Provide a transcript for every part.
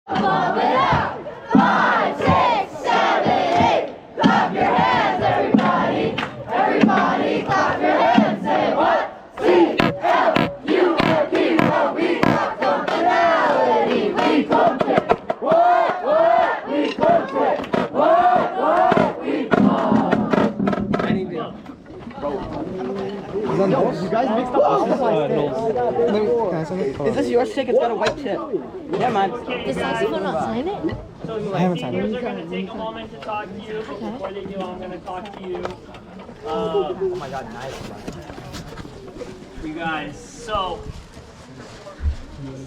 Pump it up! 5, 6, 7, 8. Clap your hands, everybody! Everybody, clap your hands. Say what? C-L-U-M-P. What we got functionality. We pump it. What? We pump it. What? We pump. I need to. You guys mixed up Is this your stick? It's got a white tip. Yeah, mine. Does saxophone not sign it? So I haven't signed seniors it. are going to take a moment to talk to you. But before they do, I'm going to talk to you. Oh my god, nice. You guys, so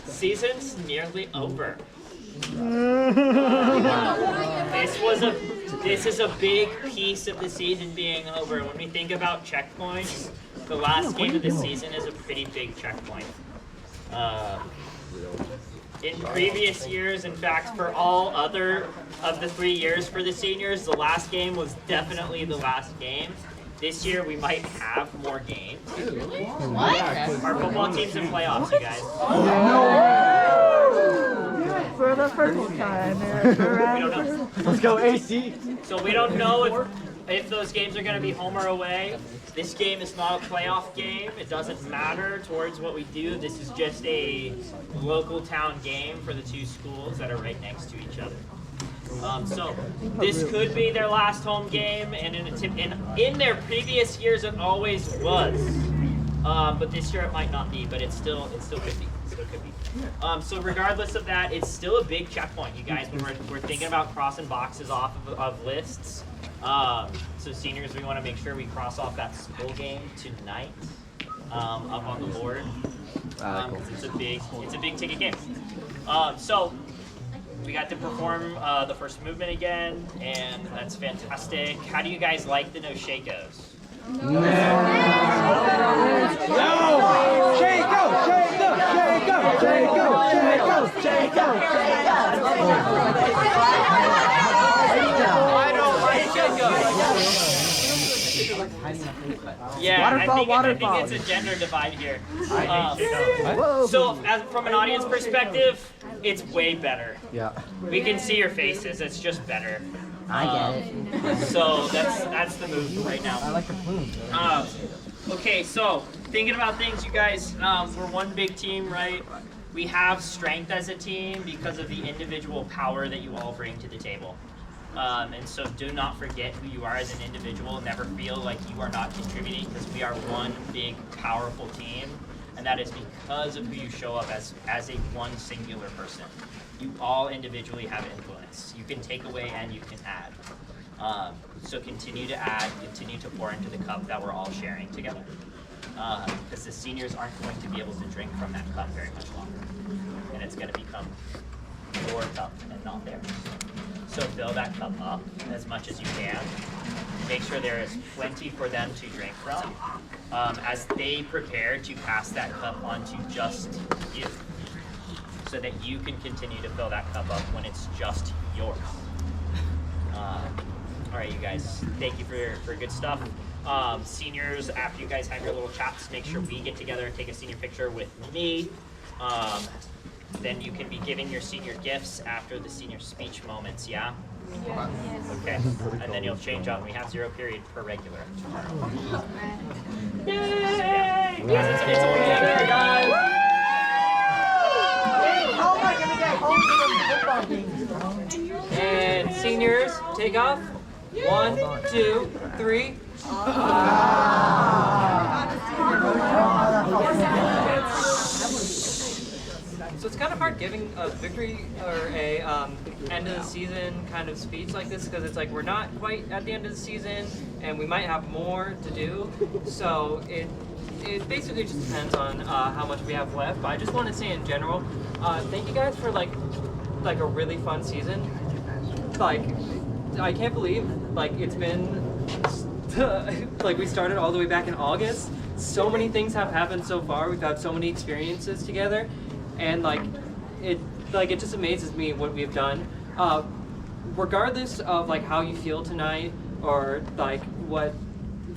season's nearly over. This is a big piece of the season being over. When we think about checkpoints, the last game of the season is a pretty big checkpoint. In previous years, in fact, for all other of the 3 years for the seniors, the last game was definitely the last game. This year we might have more games. What? Our football team's in playoffs, you guys. For the first time. We don't know. Let's go AC. So we don't know if those games are going to be home or away. This game is not a playoff game. It doesn't matter towards what we do. This is just a local town game for the two schools that are right next to each other. So this could be their last home game, and in their previous years it always was. But this year it might not be, but it still could be. So regardless of that, it's still a big checkpoint, you guys, when we're thinking about crossing boxes off of lists. So seniors, we want to make sure we cross off that school game tonight up on the board. 'Cause it's a big ticket game. So we got to perform the first movement again, and that's fantastic. How do you guys like the no shakos? No! Yeah, I think it's a gender divide here. So, from an audience perspective, it's way better. Yeah. We can see your faces. It's just better. I get it. So that's the move right now. I like the plume. Okay, so thinking about things, you guys, we're one big team, right? We have strength as a team because of the individual power that you all bring to the table. And so do not forget who you are as an individual. Never feel like you are not contributing, because we are one big, powerful team. And that is because of who you show up as a one singular person. You all individually have influence. You can take away and you can add. So continue to add, continue to pour into the cup that we're all sharing together. Because the seniors aren't going to be able to drink from that cup very much longer. And it's going to become your cup and not theirs. So fill that cup up as much as you can. Make sure there is plenty for them to drink from as they prepare to pass that cup on to just you, so that you can continue to fill that cup up when it's just yours. All right, you guys, thank you for good stuff. Seniors, after you guys have your little chats, make sure we get together and take a senior picture with me. Then you can be giving your senior gifts after the senior speech moments, yeah? Okay, and then you'll change up. We have 0 period per regular tomorrow. Yay! Yes, it's a weekend, guys! How am I gonna get home from the football game? And seniors, take off. 1, 2, 3. So it's kind of hard giving a victory or a end of the season kind of speech like this, because it's like we're not quite at the end of the season and we might have more to do. So it basically just depends on how much we have left. But I just want to say in general, thank you guys for like a really fun season. Like, I can't believe it's been we started all the way back in August. So many things have happened so far. We've had so many experiences together, and it just amazes me what we've done. Regardless of how you feel tonight, or what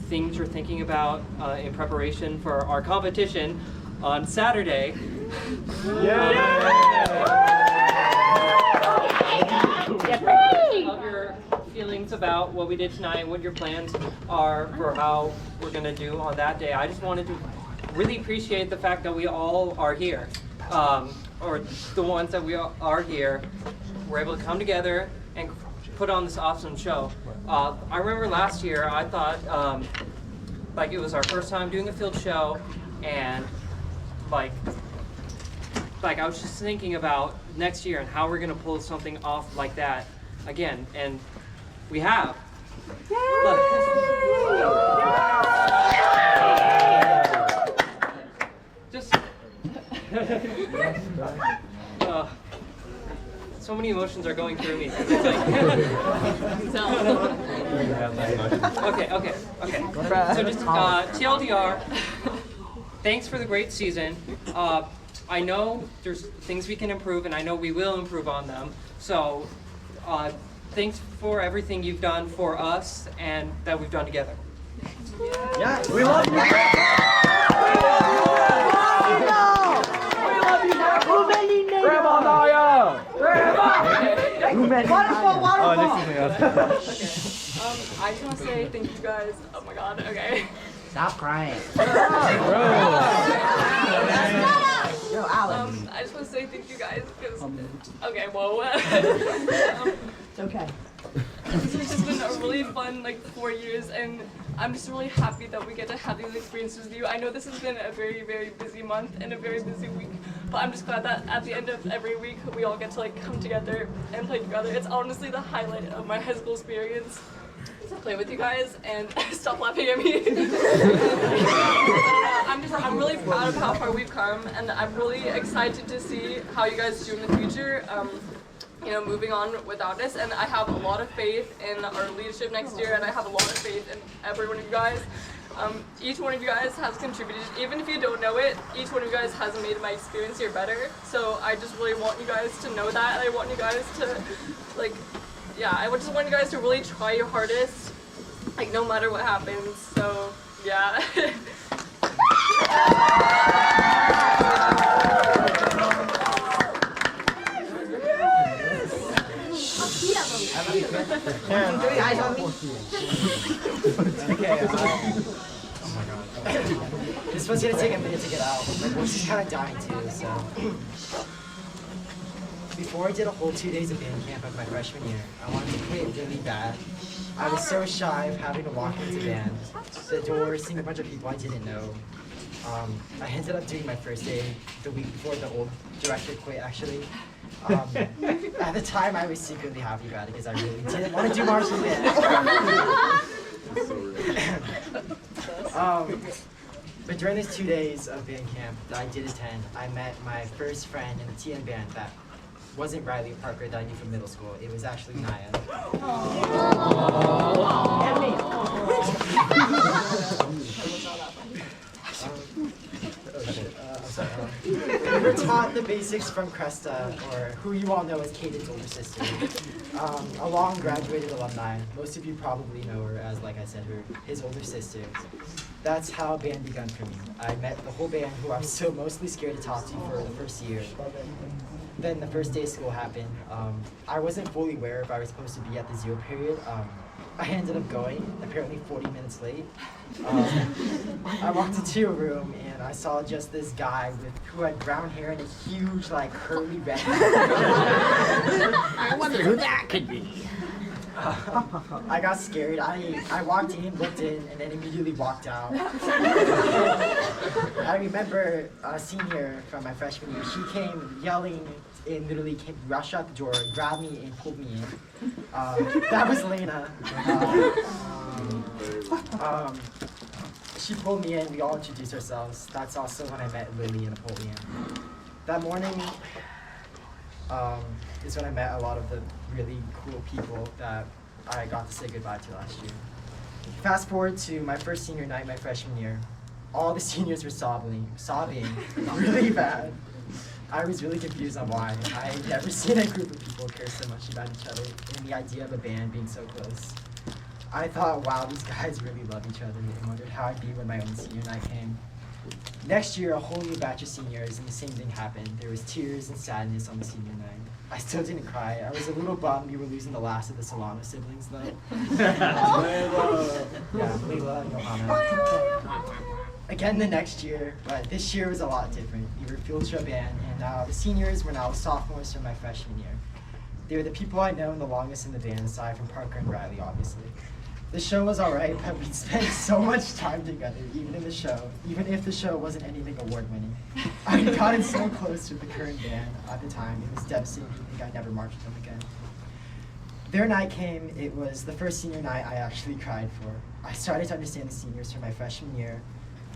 things you're thinking about in preparation for our competition on Saturday. Yeah! about what we did tonight and what your plans are for how we're gonna do on that day. I just wanted to really appreciate the fact that we all are here, or the ones that we are here, we're able to come together and put on this awesome show. I remember last year I thought like it was our first time doing a field show, and like I was just thinking about next year and how we're gonna pull something off like that again, and we have. Just so many emotions are going through me. It's like okay. So just TLDR. Thanks for the great season. I know there's things we can improve, and I know we will improve on them. So, thanks for everything you've done for us and that we've done together. Yeah, we love you. Grandma Naya! I just want to say thank you guys. Oh my god, okay. Stop crying. Yo, Alan. I just want to say thank you guys because, okay, whoa. It's okay. This has just been a really fun, 4 years, and I'm just really happy that we get to have these experiences with you. I know this has been a very, very busy month and a very busy week, but I'm just glad that at the end of every week, we all get to, come together and play together. It's honestly the highlight of my high school experience to play with you guys, and stop laughing at me. I'm really proud of how far we've come, and I'm really excited to see how you guys do in the future. Moving on without us, and I have a lot of faith in our leadership next year, and I have a lot of faith in every one of you guys. Each one of you guys has contributed, even if you don't know it, each one of you guys has made my experience here better, so I just really want you guys to know that, and I want you guys to, I just want you guys to really try your hardest, no matter what happens, so, yeah. Eyes on me. Okay. This one's gonna take a minute to get out. My voice is kind of dying too, so. Before I did a whole 2 days of band camp of my freshman year, I wanted to quit really bad. I was so shy of having to walk into band, the door, seeing a bunch of people I didn't know. I ended up doing my first day the week before the old director quit, actually. At the time, I was secretly happy about it because I really didn't want to do marching band. But during these 2 days of band camp that I did attend, I met my first friend in the TN band that wasn't Riley Parker that I knew from middle school. It was actually Naya. We were taught the basics from Cresta, or who you all know as Caden's older sister, a long graduated alumni. Most of you probably know her as, like I said, his older sister. That's how band began for me. I met the whole band, who I was so mostly scared to talk to for the first year. Then the first day of school happened. I wasn't fully aware if I was supposed to be at the zero period. I ended up going, apparently 40 minutes late. I walked into a room and I saw just this guy who had brown hair and a huge, curly red hair. I wonder who that could be. I got scared. I walked in, looked in, and then immediately walked out. I remember a senior from my freshman year. She came yelling and literally rushed out the door, grabbed me, and pulled me in. That was Lena. She pulled me in. We all introduced ourselves. That's also when I met Lily and Napoleon. That morning is when I met a lot of the really cool people that I got to say goodbye to last year. Fast forward to my first senior night, my freshman year. All the seniors were sobbing really bad. I was really confused on why. I had never seen a group of people care so much about each other and the idea of a band being so close. I thought, wow, these guys really love each other, and wondered how I'd be when my own senior night came. Next year, a whole new batch of seniors, and the same thing happened. There was tears and sadness on the senior night. I still didn't cry. I was a little bummed we were losing the last of the Solano siblings, though. Yeah, Layla and Johanna. Again the next year, but this year was a lot different. We were field show band, and the seniors were now sophomores from my freshman year. They were the people I know the longest in the band, aside from Parker and Riley, obviously. The show was alright, but we'd spent so much time together, even in the show, even if the show wasn't anything award-winning. I'd gotten so close to the current band at the time, it was devastating to think I'd never march with them again. Their night came, it was the first senior night I actually cried for. I started to understand the seniors from my freshman year.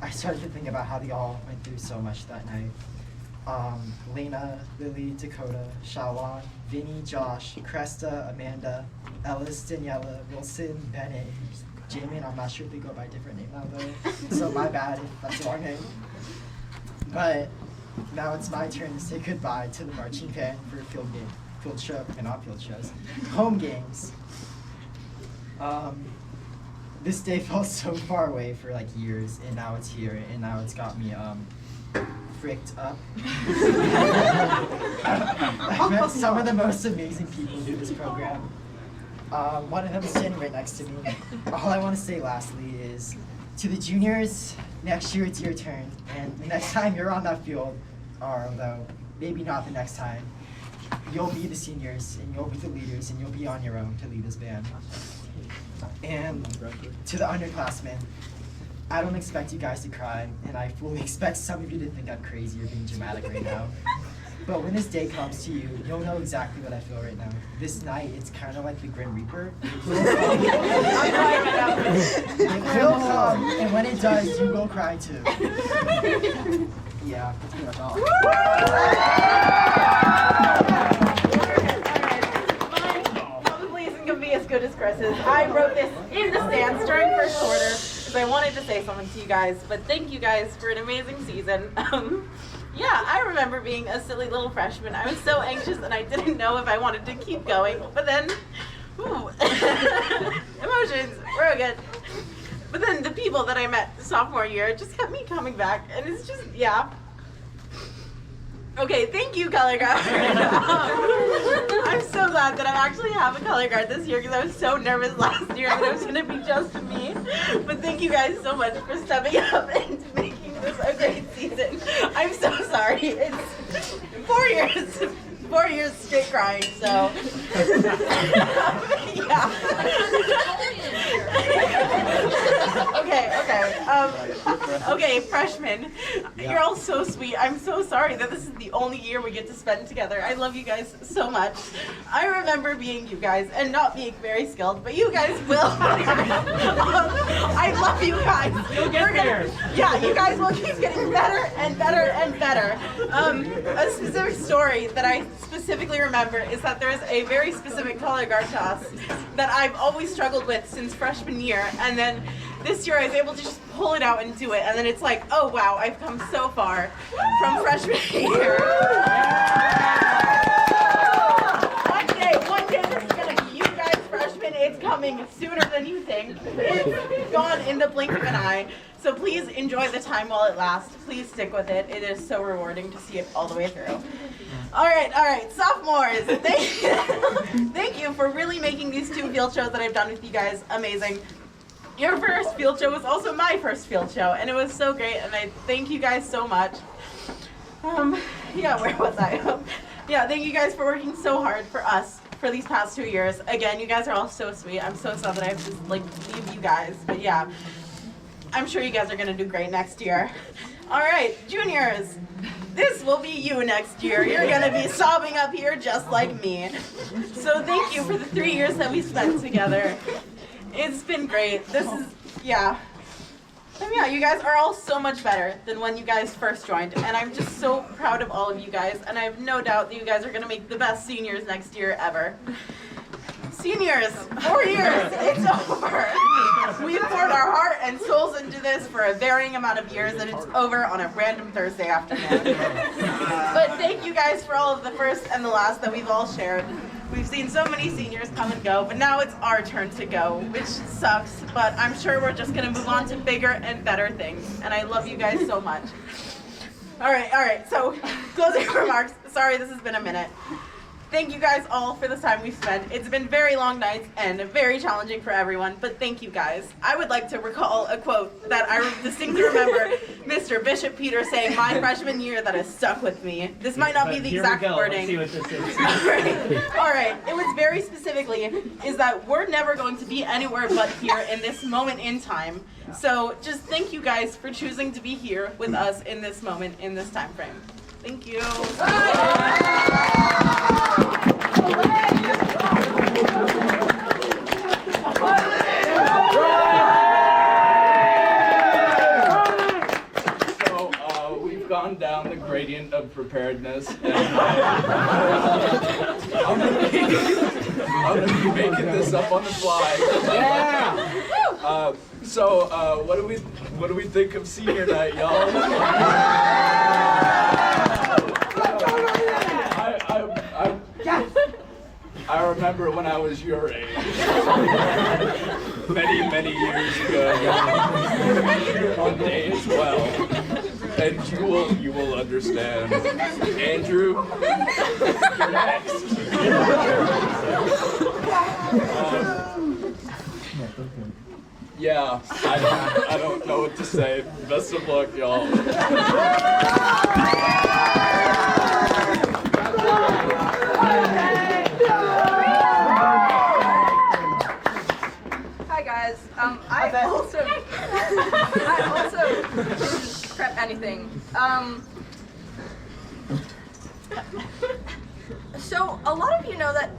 I started to think about how they all went through so much that night. Lena, Lily, Dakota, Shawan, Vinny, Josh, Cresta, Amanda, Ellis, Daniela, Wilson, Bennett, Jamin. I'm not sure if they go by a different name now though, so my bad if that's the wrong name. But now it's my turn to say goodbye to the marching band for field show, and not field shows, home games. This day felt so far away for like years, and now it's here, and now it's got me fricked up. I've met some of the most amazing people through this program. One of them is standing right next to me. All I want to say lastly is, to the juniors, next year it's your turn, and the next time you're on that field, or although maybe not the next time, you'll be the seniors, and you'll be the leaders, and you'll be on your own to lead this band. And to the underclassmen, I don't expect you guys to cry, and I fully expect some of you to think I'm crazy or being dramatic right now. But when this day comes to you, you'll know exactly what I feel right now. This night, it's kind of like the Grim Reaper. It will come, and when it does, you will cry too. Yeah, that's pretty much all. Probably isn't gonna be as good as Chris's. I wrote this in the stands during first quarter because I wanted to say something to you guys. But thank you guys for an amazing season. Yeah, I remember being a silly little freshman. I was so anxious and I didn't know if I wanted to keep going. But then, emotions, we're good. But then the people that I met sophomore year just kept me coming back, and it's just, yeah. Okay, thank you, color guard. I'm so glad that I actually have a color guard this year because I was so nervous last year that it was going to be just me. But thank you guys so much for stepping up and making this a great season. I'm so sorry. It's 4 years straight crying, so. Yeah. Okay, freshmen, you're all so sweet. I'm so sorry that this is the only year we get to spend together. I love you guys so much. I remember being you guys and not being very skilled, but you guys will. I love you guys. You'll get there. Yeah, you guys will keep getting better and better and better. A specific story that I specifically remember is that there is a very specific color guard to us that I've always struggled with since freshman year, and then this year I was able to just pull it out and do it, and then it's like, oh wow, I've come so far from freshman year. One day this is gonna be you guys freshmen. It's coming sooner than you think. It's gone in the blink of an eye. So please enjoy the time while it lasts. Please stick with it. It is so rewarding to see it all the way through. All right, sophomores. Thank you for really making these 2 field shows that I've done with you guys amazing. Your first field show was also my first field show, and it was so great, and I thank you guys so much. Yeah, where was I? Yeah, thank you guys for working so hard for us for these past 2 years. Again, you guys are all so sweet. I'm so sad that I have to leave you guys, but yeah, I'm sure you guys are gonna do great next year. All right, juniors, this will be you next year. You're gonna be sobbing up here just like me. So thank you for the 3 years that we spent together. It's been great. This is, yeah. And yeah, you guys are all so much better than when you guys first joined, and I'm just so proud of all of you guys, and I have no doubt that you guys are gonna make the best seniors next year ever. Seniors, 4 years, it's over. We've poured our heart and souls into this for a varying amount of years, and it's over on a random Thursday afternoon. But thank you guys for all of the first and the last that we've all shared. We've seen so many seniors come and go, but now it's our turn to go, which sucks, but I'm sure we're just gonna move on to bigger and better things, and I love you guys so much. All right, so closing remarks. Sorry, this has been a minute. Thank you guys all for the time we've spent. It's been very long nights and very challenging for everyone, but thank you guys. I would like to recall a quote that I distinctly remember Mr. Bishop Peter saying my freshman year that has stuck with me. This might not be the exact wording. Let's see what this is. All right. It was very specifically is that we're never going to be anywhere but here in this moment in time. So just thank you guys for choosing to be here with us in this moment, in this time frame. Thank you. We've gone down the gradient of preparedness. And, I'm gonna be making this up on the fly. Yeah. What do we think of senior night, y'all? I remember when I was your age, many years ago, one day as well, and you will understand. Andrew, you're next. Yeah, I don't know what to say. Best of luck, y'all. Hi guys. I also didn't prep anything. So a lot of you know that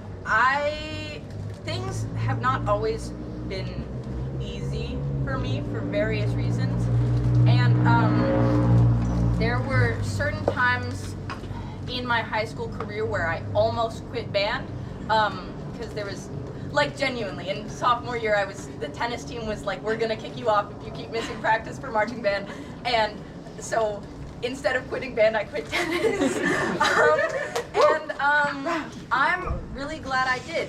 things have not always been easy for me for various reasons, and there were certain times in my high school career where I almost quit band because there was, like, genuinely, in sophomore year the tennis team was like, we're gonna kick you off if you keep missing practice for marching band, and so instead of quitting band I quit tennis. I'm really glad I did.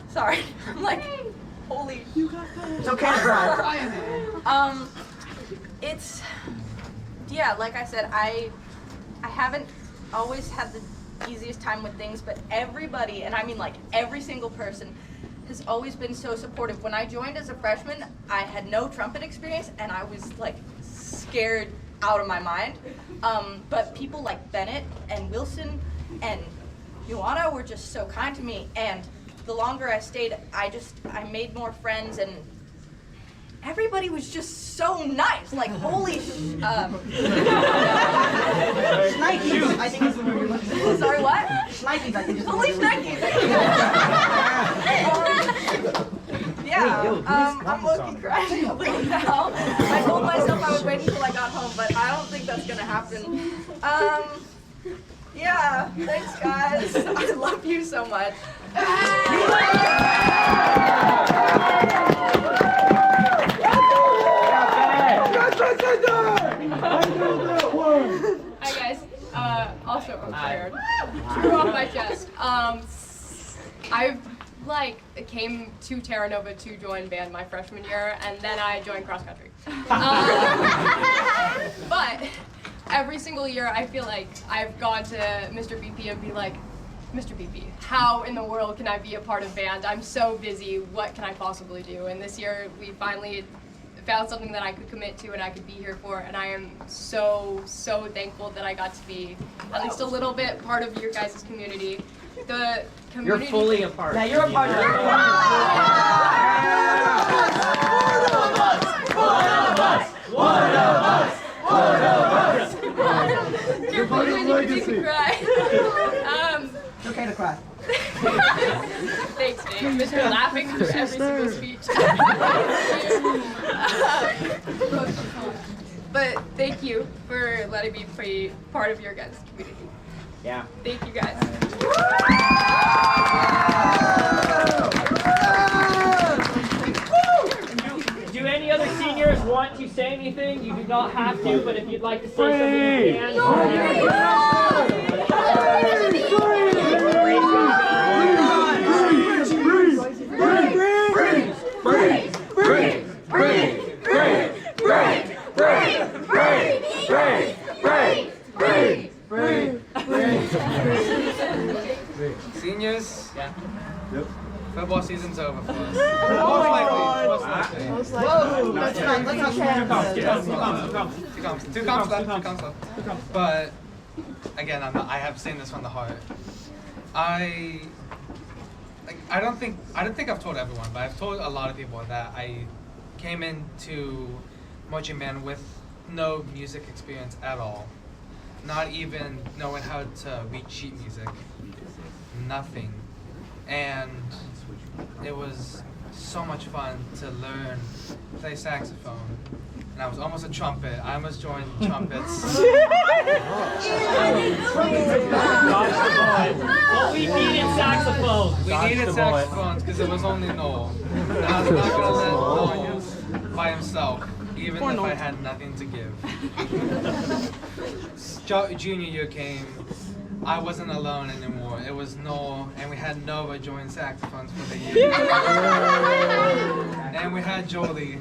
Sorry, I'm like, holy. You got that. It's okay, bro. Yeah, like I said, I haven't always had the easiest time with things, but everybody, and I mean like every single person, has always been so supportive. When I joined as a freshman, I had no trumpet experience, and I was like scared out of my mind. But people like Bennett and Wilson and Joanna were just so kind to me, and the longer I stayed, I made more friends, and everybody was just so nice. Like, holy Schnikes, I think is the word you're looking for. Sorry, what? Schnikes, I think is the word you're looking for. I'm looking crying a little now. I told myself I would wait until I got home, but I don't think that's gonna happen. Yeah, thanks guys. I love you so much. Hi guys. Also prepared. Drew off my chest. I came to Terra Nova to join band my freshman year, and then I joined cross country. But every single year I feel like I've gone to Mr. BP and be like, Mr. BP, how in the world can I be a part of band? I'm so busy, what can I possibly do? And this year we finally found something that I could commit to and I could be here for, and I am so thankful that I got to be at least a little bit part of your guys' community. The community. You're fully a part. Yeah, you're a part of it. You're fully making me cry. It's okay to cry. Thanks, Dave. Mr. Laughing through every single speech. But thank you for letting me be part of your guys' community. Yeah. Thank you guys. Do any other seniors want to say anything? You do not have to, but if you'd like to say something, you can. Seniors, Yeah. football season's over for us. Most likely. Most likely. Whoa, that's fine. Let's not Two comps left. But again, I have seen this from the heart. I don't think I've told everyone, but I've told a lot of people that I came into marching band with no music experience at all, not even knowing how to read sheet music, nothing, and it was so much fun to learn play saxophone. And I was almost a trumpet. I almost joined trumpets. What we needed saxophones. We needed saxophones because it was only Noel. And I was not going to let Noel by himself, even if I had nothing to give. Junior year came. I wasn't alone anymore. It was Noel, and we had Nova join saxophones for the year. And we had Jolie.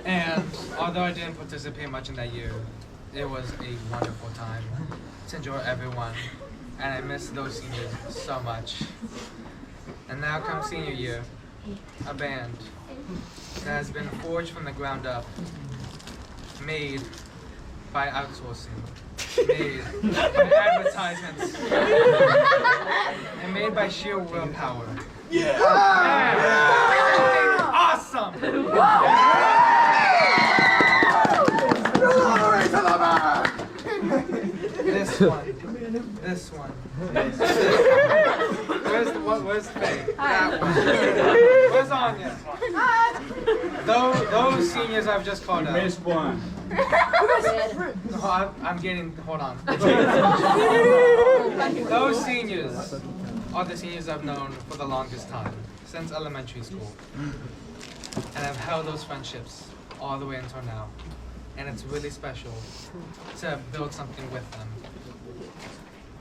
And although I didn't participate much in that year, it was a wonderful time to enjoy everyone, and I miss those seniors so much. And now comes senior year, a band that has been forged from the ground up, made by outsourcing, made by advertisements, and made by sheer willpower. Yeah! Awesome! This one. Where's Faye? That one. Where's Anya? Those seniors I've just called out. Missed one. No, I'm getting, hold on. Those seniors are the seniors I've known for the longest time, since elementary school. And I've held those friendships all the way until now. And it's really special to build something with them.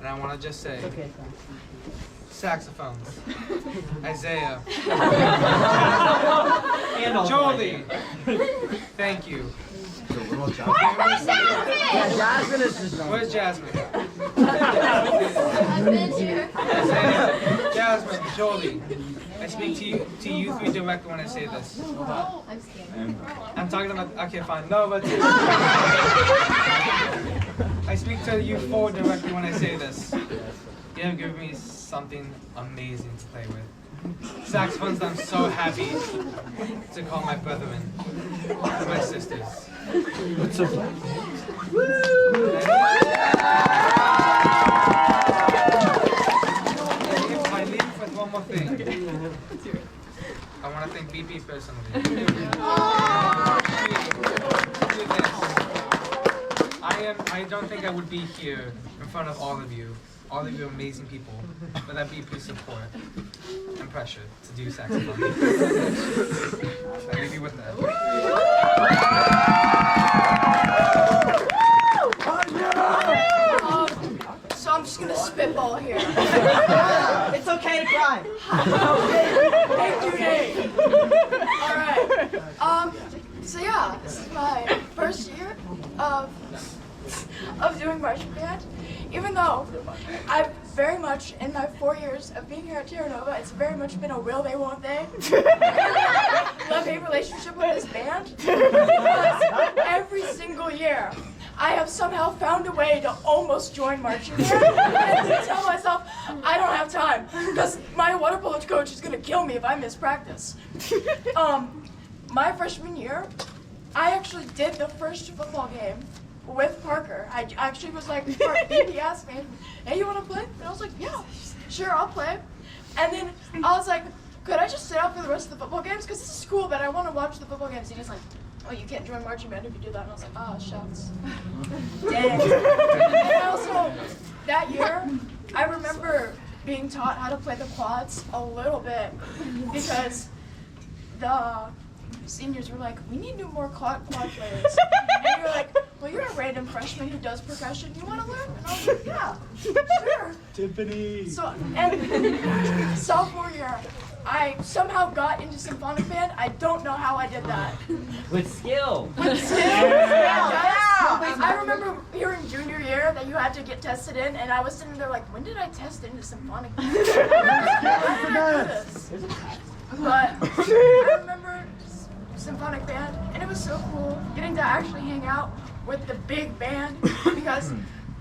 And I want to just say, saxophones, Isaiah, Jolie, thank you. Where's Jasmine? Jasmine, Jolie, I speak to you three directly when I say this. I'm talking about, okay, fine, Nova too. I speak to you four directly when I say this. You have given me something amazing to play with. Saxophones that I'm so happy to call my brethren, my sisters. What's up? I leave with one more thing. I want to thank BP personally. I don't think I would be here in front of all of you amazing people, without BP's support and pressure to do saxophone. I leave you with that. So I'm just gonna spitball here. It's okay to cry. Alright. So yeah, this is my first year of doing marching band. Even though I've very much, in my 4 years of being here at Terra Nova, it's very much been a will they, won't they love-hate relationship with this band. Because every single year, I have somehow found a way to almost join marching band, and to tell myself, I don't have time, because my water polo coach is gonna kill me if I miss practice. My freshman year, I actually did the first football game with Parker. I actually was like, BP asked me, hey, you wanna play? And I was like, yeah, sure, I'll play. And then I was like, could I just sit out for the rest of the football games? Because this is cool, but I wanna watch the football games. And he's like, oh, you can't join marching band if you do that. And I was like, oh, shucks. Dang. And also, that year, I remember being taught how to play the quads a little bit, because the seniors were like, we need more quad players. And you were like, well, you're a random freshman who does percussion. You want to learn? And I was like, yeah, sure. Tiffany. So, and sophomore year, I somehow got into symphonic band. I don't know how I did that. With skill. With skill. Yeah. I remember hearing junior year that you had to get tested in, and I was sitting there like, when did I test into symphonic band? Why did I do this? But I remember symphonic band, and it was so cool getting to actually hang out with the big band, because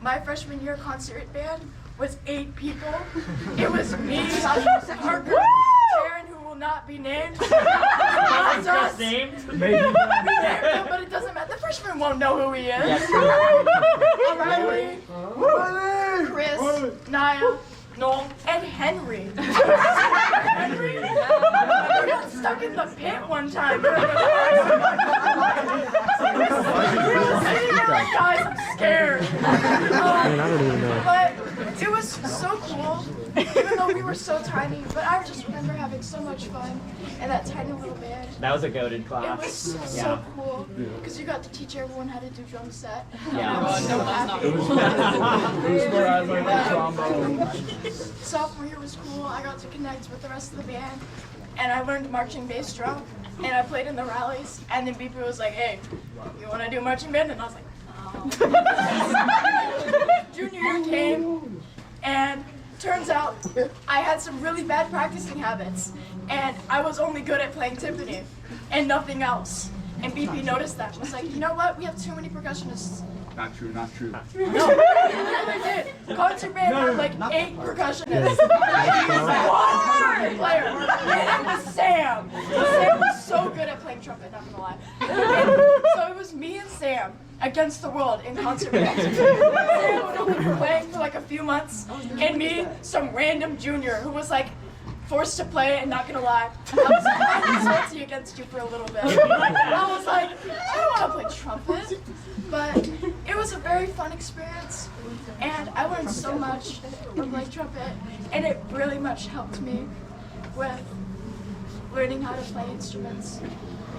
my freshman year concert band was 8 people. It was me, Parker, Sharon, who will not be named. That's us. Named? Maybe not. But it doesn't matter. The freshman won't know who he is. Riley, Chris, Naya, Noel, and Henry. Henry got stuck in the pit one time. He was sitting there like, guys, I'm scared. I don't even know. But it was so cool, even though we were so tiny. But I just remember having so much fun in that tiny little band. That was a goated It class. was so cool, because you got to teach everyone how to do drum set. Yeah. No, that's not. It was where I learned the trombone. Sophomore year was cool. I got to connect with the rest of the band, and I learned marching bass drum, and I played in the rallies. And then BP was like, "Hey, you want to do marching band?" And I was like, "No." Junior year came, and turns out I had some really bad practicing habits, and I was only good at playing timpani and nothing else. And BP noticed that and was like, "You know what? We have too many percussionists." Not true, not true. No, we really did. Concert band had like 8 percussionists. One player. And it was Sam. Sam was so good at playing trumpet, not gonna lie. And so it was me and Sam against the world in concert band. Sam would only be playing for like a few months, and me, some random junior who was like forced to play, and not gonna lie, I was salty against you for a little bit. I was like, I don't want to play trumpet, but it was a very fun experience, and I learned so much from playing trumpet, and it really much helped me with learning how to play instruments,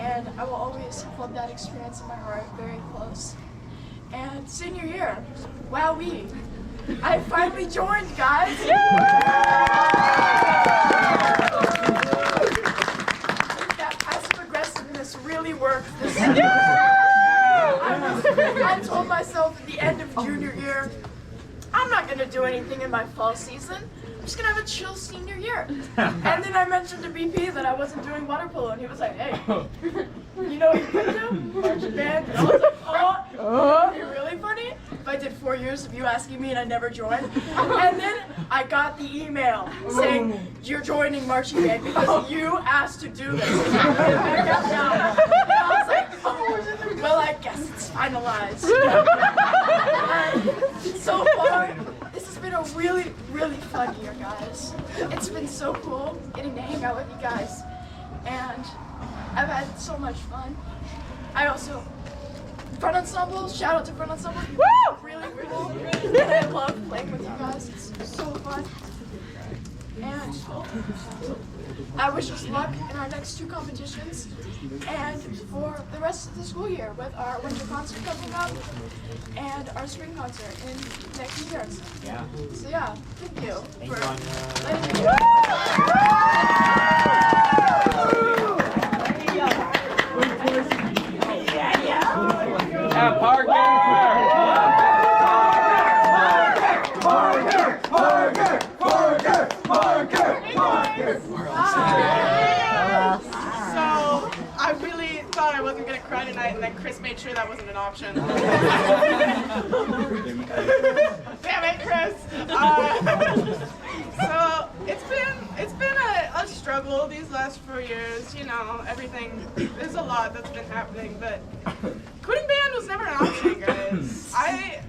and I will always hold that experience in my heart very close. And senior year, wowee, I finally joined, guys. That passive aggressiveness really worked this year. I told myself at the end of junior year, I'm not gonna do anything in my fall season. I'm just gonna have a chill senior year. And then I mentioned to BP that I wasn't doing water polo, and he was like, "Hey, you know what you could do? Marching band." And I was like, "Oh, it'd be really funny if I did 4 years of you asking me and I never joined." And then I got the email saying, "You're joining marching band because you asked to do this." And I was like, "Oh, well, I guess it's finalized." So far, this has been a really, really fun year, guys. It's been so cool getting to hang out with you guys, and I've had so much fun. I also, Front Ensemble, shout out to Front Ensemble. You guys are really cool, and I love playing with you guys. It's so fun. And I wish us luck in our next 2 competitions, and for the rest of the school year with our winter concert coming up and our spring concert in next year. Yeah. So yeah, thank you for letting me So I really thought I wasn't gonna cry tonight, and then Chris made sure that wasn't an option. Damn it, Chris. So it's been a struggle these last 4 years. You know, everything. There's a lot that's been happening, but quitting band was never an option, guys. I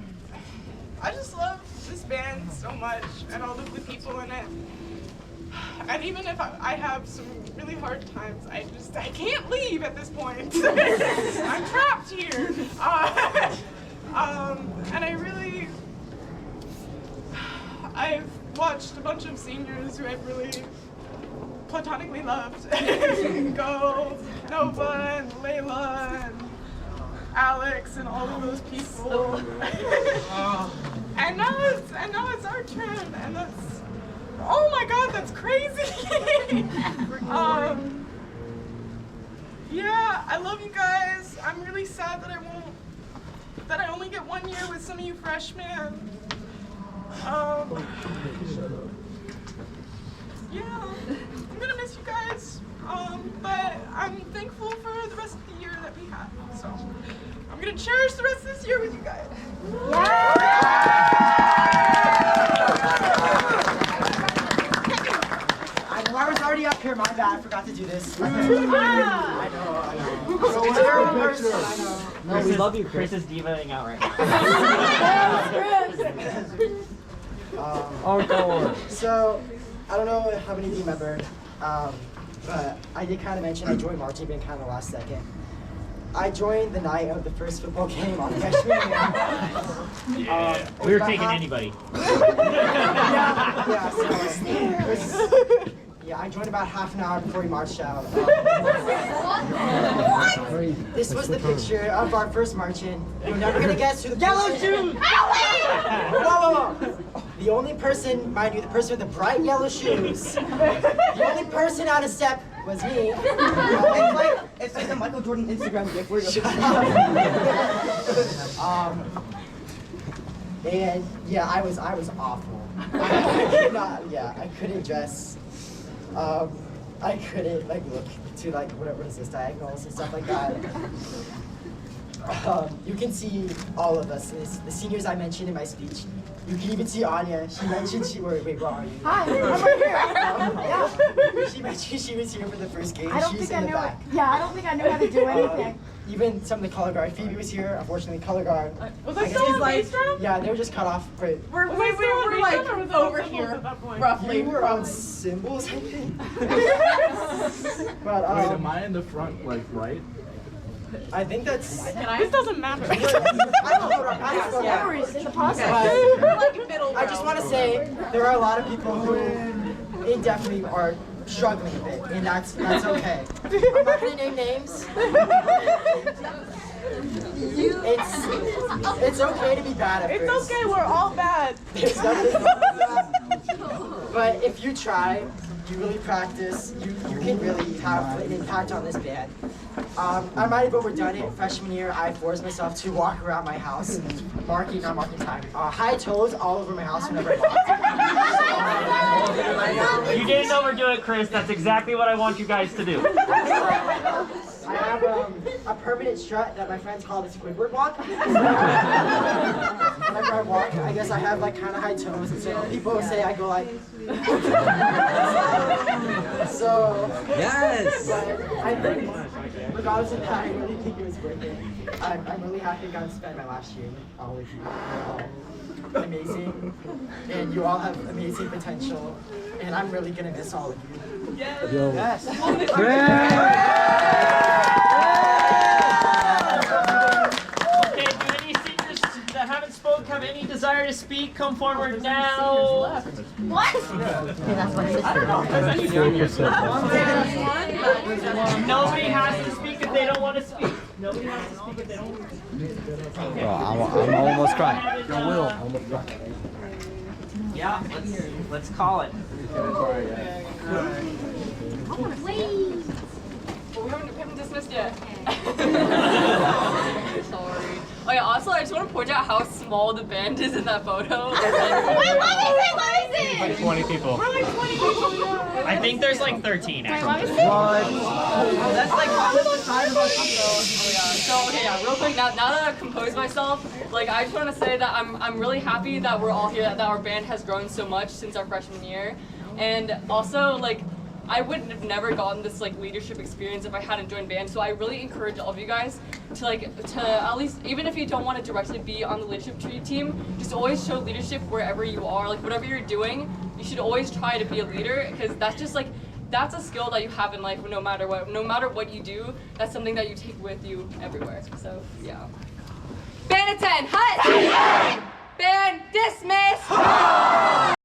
just love this band so much and all of the people in it. And even if I have some really hard times, I can't leave at this point. I'm trapped here. And I've watched a bunch of seniors who I've really platonically loved go, Nova and Layla and Alex and all of those people. And now it's our turn, and that's, oh my God, that's crazy. Yeah, I love you guys. I'm really sad that I won't that I only get 1 year with some of you freshmen. Yeah, I'm gonna miss you guys. But I'm thankful for the rest of the year that we have. So I'm gonna cherish the rest of this year with you guys. I know I was already up here. My bad. I forgot to do this. I know. So it's a terrible person. I know. No, we love you, Chris. Chris is divaing out right now. So, I don't know how many of you remember, but I did kind of mention I joined marching band kind of last second. I joined the night of the first football game on freshman year. We were taking anybody. Yeah, I joined about half an hour before we marched out. This was the picture of our first march-in. You're never gonna guess who the yellow shoes. Whoa. The only person, mind you, the person with the bright yellow shoes. The only person out of step was me. It's like the Michael Jordan Instagram gif where and yeah, I was awful. I couldn't dress. I couldn't look to whatever is this, diagonals and stuff like that. You can see all of us. The seniors I mentioned in my speech. You can even see Anya. She mentioned wait, where are you? Hi, I'm right here. She mentioned she was here for the first game. I don't think I knew it. Yeah, I don't think I knew how to do anything. Even some of the color guard. Phoebe was here. Unfortunately, color guard. Was I still on base round? Yeah, they were just cut off. But We're like over here, roughly. we were on symbols, I think. But Wait, am I in the front, right? I think that's. This doesn't matter. I don't know. Memories in the process. I just want to say there are a lot of people who indefinitely are struggling a bit, and that's okay. I'm not gonna name names. It's okay to be bad at It's first. okay, we're all bad. There's nothing wrong with that. But if you try, you really practice, you can really have an impact on this band. I might have overdone it. Freshman year, I forced myself to walk around my house, not marking time. High toes all over my house whenever I walked. You didn't overdo it, Chris. That's exactly what I want you guys to do. I have a permanent strut that my friends call the Squidward walk. Whenever I walk, I guess I have kind of high toes, and so people say I go like. So. Yes. But I think, regardless of that, I really think it was worth it. I'm really happy I got to spend my last year with all of you. Amazing, and you all have amazing potential, and I'm really gonna miss all of you. Yes. Okay, do any seniors that haven't spoke have any desire to speak? Come forward now. What? That's my sister. Nobody has to speak if they don't want to speak. Nobody has to speak if they don't want to speak. I'm almost crying. I will. Yeah, let's call it. Wait. Well, we haven't dismissed yet. Sorry. Oh yeah, also I just want to point out how small the band is in that photo. Wait, what is it? Like 20 people. We're like 20 people. I think there's 13 actually. Oh, that's half the size of us. So okay, yeah, real quick. Now that I've composed myself, I just want to say that I'm really happy that we're all here. That our band has grown so much since our freshman year, and also I would have never gotten this leadership experience if I hadn't joined band. So I really encourage all of you guys to at least, even if you don't want to directly be on the leadership team, just always show leadership wherever you are. Whatever you're doing, you should always try to be a leader, because that's just that's a skill that you have in life. No matter what you do, that's something that you take with you everywhere. So yeah. Band attend, hut. Band dismiss.